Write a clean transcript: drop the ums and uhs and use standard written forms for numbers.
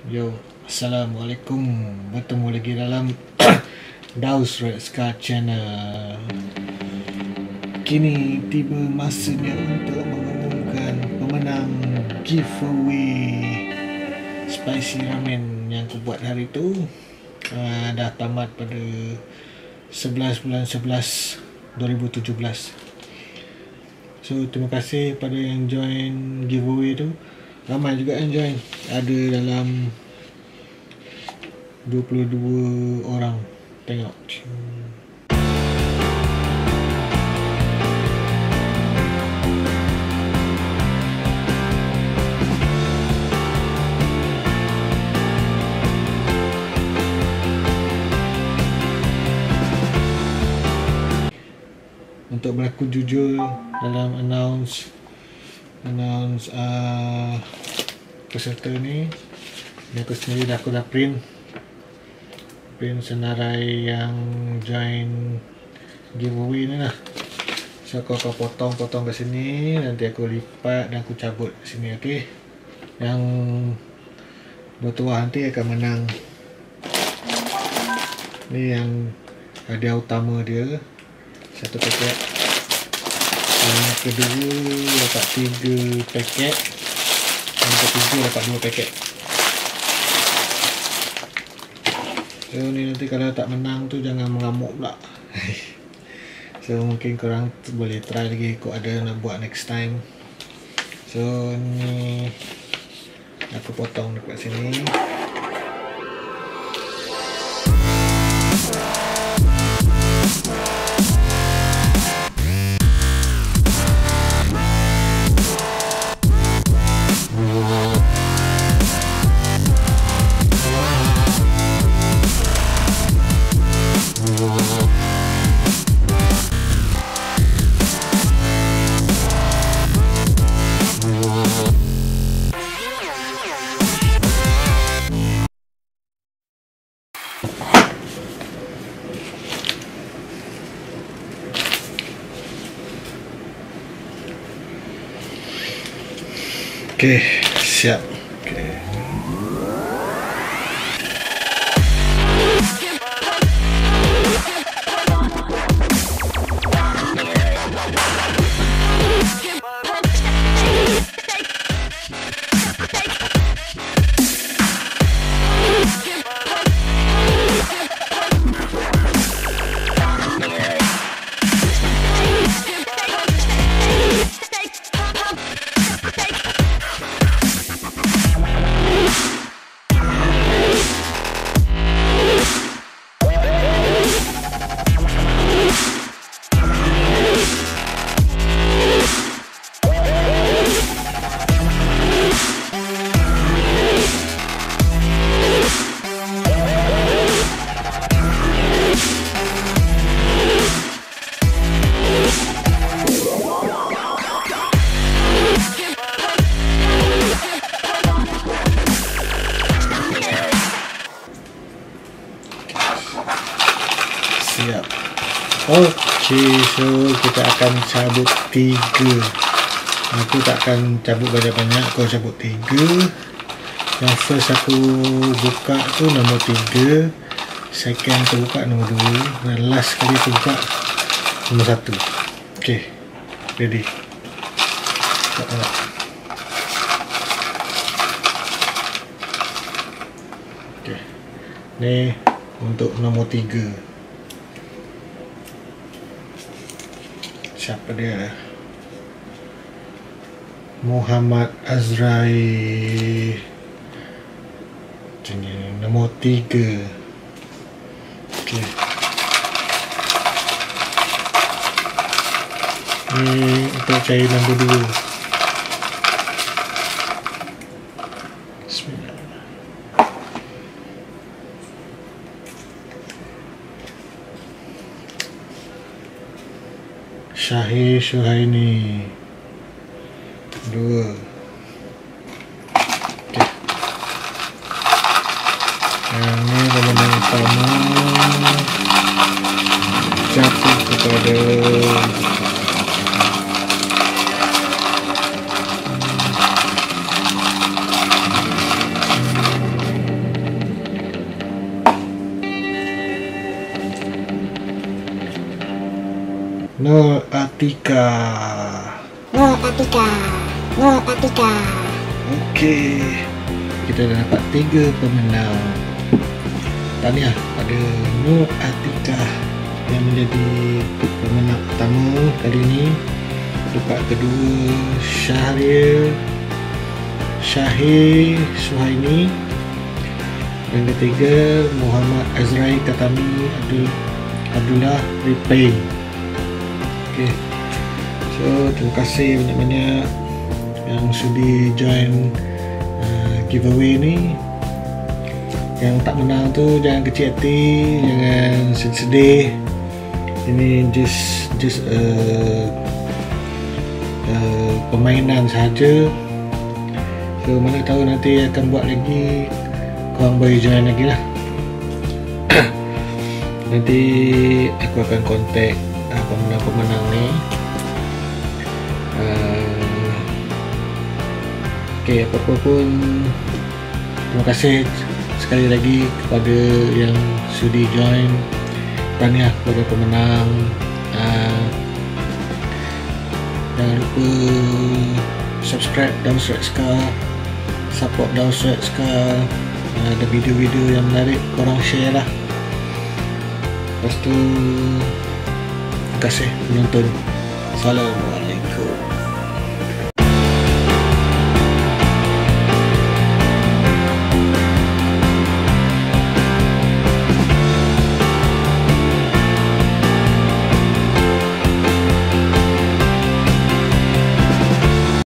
Yo, Assalamualaikum. Bertemu lagi dalam Daus Red Scar Channel. Kini tiba masanya untuk mengumumkan pemenang giveaway spicy ramen yang aku buat hari tu. Dah tamat pada 11 bulan 11 2017. So terima kasih pada yang join giveaway tu. Ramai juga yang join. Ada dalam 22 orang. Tengok. Untuk berlaku jujur dalam announce peserta ni aku sendiri aku dah print senarai yang join giveaway ni lah. So aku akan potong ke sini, nanti aku lipat dan aku cabut ke sini. Okay, yang bertuah nanti akan menang. Ni yang hadiah utama dia, satu paket. Yang kedua dapat 3 paket. Yang ketiga dapat 2 paket. So ni nanti kalau tak menang tu jangan mengamuk pula. So mungkin korang boleh try lagi kau ada nak buat next time. So ni aku potong dekat sini. Okay, siap. Okay. Siap. Okay, so kita akan cabut 3. Aku tak akan cabut banyak-banyak, aku cabut 3. Yang first aku buka tu nombor 3, second aku buka nombor 2, dan last kali aku buka nombor 1. Okay, ready. Tak. Okay, ni untuk nombor 3. Siapa dia? Muhammad Azrai. Ini nombor 3. Okay. Ini untuk cari nombor 2. Bismillah. Syahir Syuhaini 2. Okay. Yang ni pemenang utama jatuh kepada Nur Atika. Okey, kita dah dapat 3 pemenang. Tahniah pada Nur Atika yang menjadi pemenang pertama kali ini. Tempat kedua Syahir Suhaini. Dan ketiga Muhammad Azrai Katami Abdullah Ripay. Okay. So terima kasih banyak-banyak yang sudi join giveaway ni. Yang tak menang tu jangan kecil hati, jangan sedih. Ini just permainan sahaja. So mana tahu nanti akan buat lagi, korang boleh join lagi lah. Nanti aku akan kontak pemenang-pemenang ni. Okay, apa-apa pun terima kasih sekali lagi kepada yang sudi join. Tahniah kepada pemenang. Jangan lupa subscribe Daus Redskar, support Daus Redskar. Ada video-video yang menarik, korang share lah. Lepas tu terima kasih menonton. Salam.